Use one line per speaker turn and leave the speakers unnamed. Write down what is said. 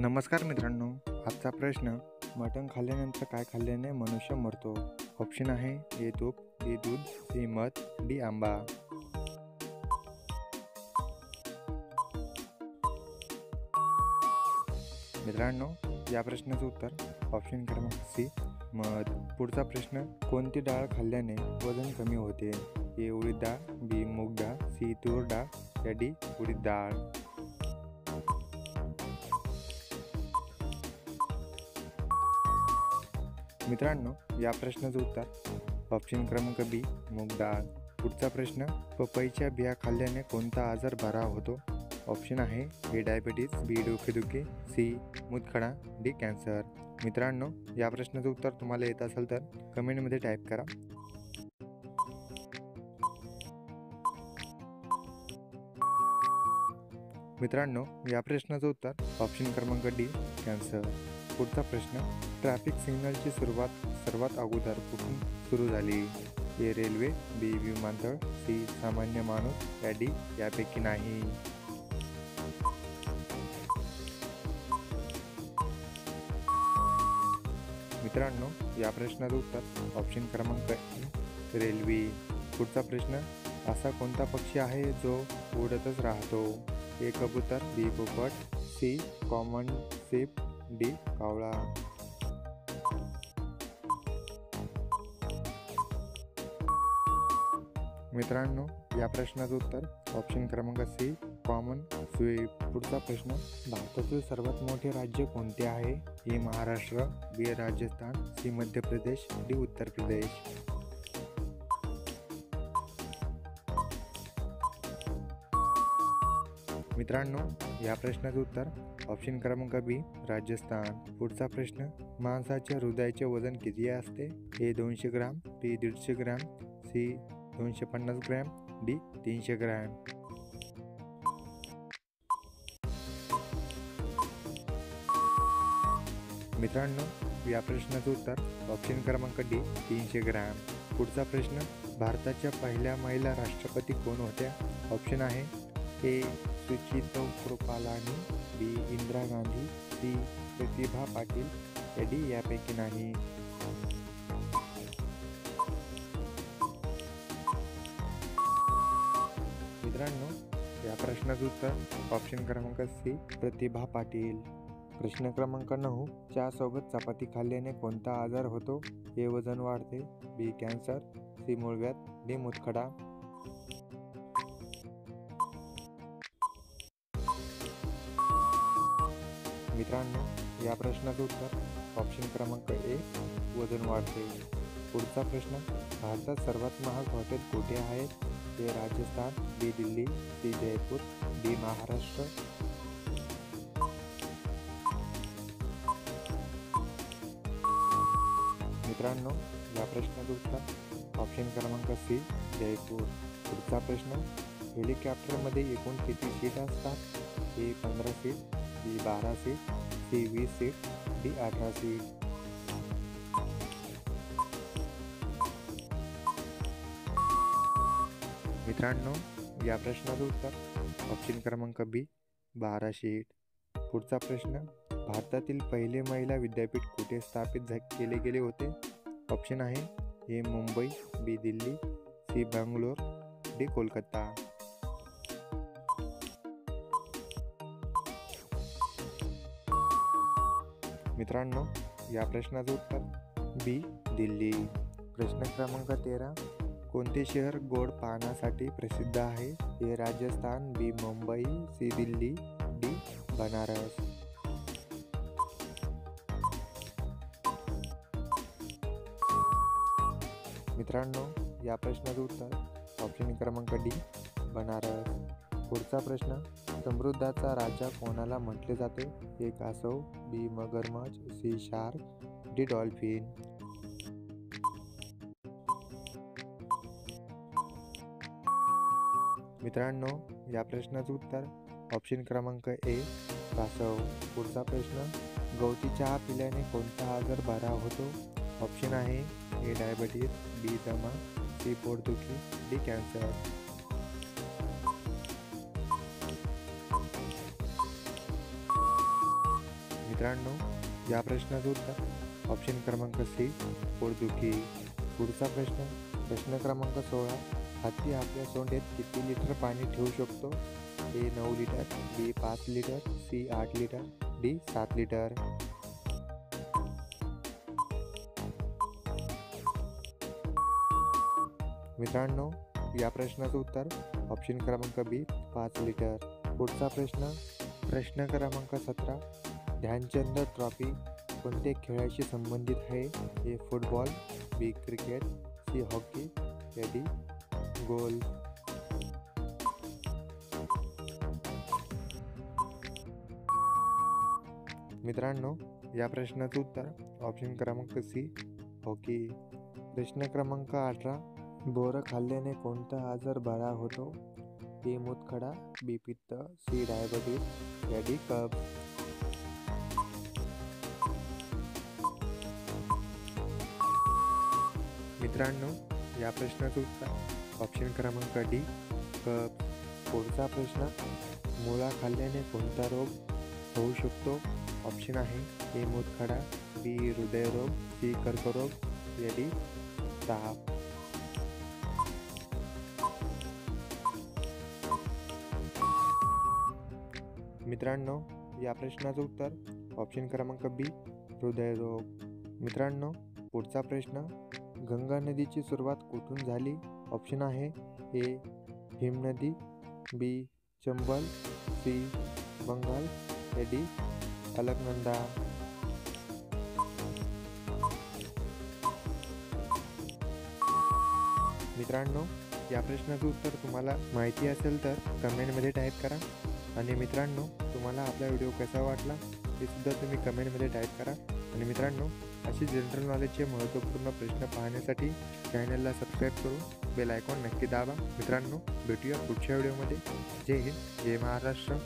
नमस्कार मित्रांनो, आजचा प्रश्न, मटण खाल्ल्यानंतर काय खाल्ल्याने मनुष्य मरतो? ऑप्शन आहे ए तूप, बी दूध, सी मध, डी आंबा. मित्रांनो, या प्रश्नाचं उत्तर ऑप्शन क्रमांक सी मध. पुढचा प्रश्न, कोणती डाळ खाल्ल्याने वजन कमी होते? ए उडीद डाळ, बी मूग डाळ, सी तूर डाळ, या डी उडीद डाळ. मित्रांनो, या प्रश्नाचं उत्तर ऑप्शन क्रमांक बी मूग डाळ. पुढचा प्रश्न, पपईच्या बिया खाल्ल्याने कोणता आजार बरा होतो? ऑप्शन आहे ए डायबिटीज, बी डोकेदुखी, सी मूतखडा, डी कॅन्सर. मित्रांनो, या प्रश्नाचं उत्तर तुम्हाला येत असेल तर कमेंटमध्ये टाईप करा. मित्रांनो, या प्रश्नाचं उत्तर ऑप्शन क्रमांक डी कॅन्सर. पुढचा प्रश्न, ट्रॅफिक सिग्नलची सुरुवात सर्वात अगोदर कुठून सुरू झाली? ए रेल्वे, बी विमानतळ, सी सामान्य माणूस, या डी यापैकी नाही. मित्रांनो, या प्रश्नाचं उत्तर ऑप्शन क्रमांक ए रेल्वे. पुढचा प्रश्न, असा कोणता पक्षी आहे जो उडतच राहतो? ए कबूतर, बी पोपट, सी कॉमन शेप, डी कावळा. मित्रांनो, या प्रश्नाचं उत्तर ऑप्शन क्रमांक सी कॉमन स्वीप. पुढचा प्रश्न, भारतातील सर्वात मोठे राज्य कोणते आहे? ए महाराष्ट्र, बी राजस्थान, सी मध्य प्रदेश, डी उत्तर प्रदेश. मित्रांनो, या प्रश्नाचं उत्तर ऑप्शन क्रमांक बी राजस्थान. पुढचा प्रश्न, माणसाच्या हृदयाचे वजन किती असते? A 200 gram, B 150 gram, C 250 gram, D 300 gram. मित्रांनो, या प्रश्नाचं उत्तर ऑप्शन क्रमांक डी 300 ग्रॅम. पुढचा प्रश्न, भारताच्या पहिल्या महिला राष्ट्रपती कोण होत्या? ऑप्शन आहे ए सुचितो कृपालानी, बी इंदिरा गांधी, सी प्रतिभा पाटील, या डी यापैकी नाही. मित्रांनो, या प्रश्नाचं उत्तर ऑप्शन क्रमांक सी प्रतिभा पाटील. प्रश्न क्रमांक 9, चहा सोबत चपाती खाल्ल्याने कोणता आजार होतो? ए वजन वाढते, बी कॅन्सर, सी मूळव्याध, डी मूतखडा. मित्रांनो, या प्रश्नाचं उत्तर ऑप्शन क्रमांक ए वजन वाढते. पुढचा प्रश्न, भारतात सर्वात महाग हॉटेल कुठे आहेत? ए राजस्थान, बी दिल्ली, सी जयपूर, डी महाराष्ट्र. मित्रांनो, या प्रश्नाचं उत्तर ऑप्शन क्रमांक सी जयपूर. पुढचा प्रश्न, हेलिकॉप्टरमध्ये एकूण किती सीट असतात? A 15 seat, B 12 seat, C 20 seat, D 18 seat. मित्रांनो, या प्रश्नाचं उत्तर ऑप्शन क्रमांक बी 12 सीट. पुढचा प्रश्न, भारतातील पहिले महिला विद्यापीठ कुठे स्थापित केले गेले होते? ऑप्शन आहे ए मुंबई, बी दिल्ली, सी बंगलोर, डी कोलकाता. मित्रांनो, या प्रश्नाचं उत्तर बी दिल्ली. प्रश्न क्रमांक 13, कोणते शहर गोड पानासाठी प्रसिद्ध आहे? ए राजस्थान, बी मुंबई, सी दिल्ली, डी बनारस. मित्रांनो, या प्रश्नाचं उत्तर ऑप्शन क्रमांक डी बनारस. पुढचा प्रश्न, समृद्धाचा राजा कोणाला म्हटले जाते? ए कासव, बी मगरमच्छ, सी शार्क, डी डॉल्फिन. मित्रांनो, या प्रश्नाचं उत्तर ऑप्शन क्रमांक ए कासव. पुढचा प्रश्न, गवती चहा पिल्याने कोणता आजार बरा होतो? ऑप्शन आहे ए डायबिटीज, बी दमा, सी पोटदुखी, डी कॅन्सर. मित्रांनो, या प्रश्नाचं उत्तर ऑप्शन क्रमांक सी पोटदुखी. पुढचा प्रश्न क्रमांक 16. हत्ती आपल्या सोंडेत किती लिटर पाणी ठेवू शकतो? A 9 litre, B 5 litre, C 8 litre, D 7 litre. मित्रांनो, या प्रश्नाचं उत्तर ऑप्शन क्रमांक बी 5 लिटर. पुढचा प्रश्न क्रमांक 17. ध्यानचंद ट्रॉफी कोणत्या खेळाशी संबंधित आहे? ए फुटबॉल, बी क्रिकेट, सी हॉकी, या डी गोल्फ. मित्रांनो, या प्रश्नाचं उत्तर ऑप्शन क्रमांक सी हॉकी. प्रश्न क्रमांक 18. बोरं खाल्ल्याने कोणता आजार बरा होतो? ए मूतखडा, बी पित्त, सी डायबिटीज, या डी कफ. मित्रांनो, या प्रश्नाचं उत्तर ऑप्शन क्रमांक डी कफ. पुढचा प्रश्न. मुळा खाल्ल्याने कोणता रोग होऊ शकतो? ऑप्शन आहे ए मूतखडा, बी हृदयरोग, सी कर्करोग, या डी ताप. मित्रांनो, या प्रश्नाचं उत्तर ऑप्शन क्रमांक बी हृदयरोग. मित्रांनो, पुढचा प्रश्न. गंगा नदीची सुरुवात कुठून झाली? ऑप्शन आहे ए हिमनदी, बी चंबल, सी बंगाल, या डी अलकनंदा. मित्रांनो, या प्रश्नाचं उत्तर तुम्हाला माहिती असेल तर कमेंटमध्ये टाईप करा. आणि मित्रांनो, तुम्हाला आपला व्हिडिओ कसा वाटला हे सुद्धा तुम्ही कमेंटमध्ये टाईप करा. आणि मित्रांनो, अशी जनरल नॉलेजचे महत्त्वपूर्ण प्रश्न पाहण्यासाठी चॅनलला सबस्क्राईब करून बेल आयकॉन नक्की दाबा. मित्रांनो, भेटूया पुढच्या व्हिडिओमध्ये. जय हिंद, जय महाराष्ट्र.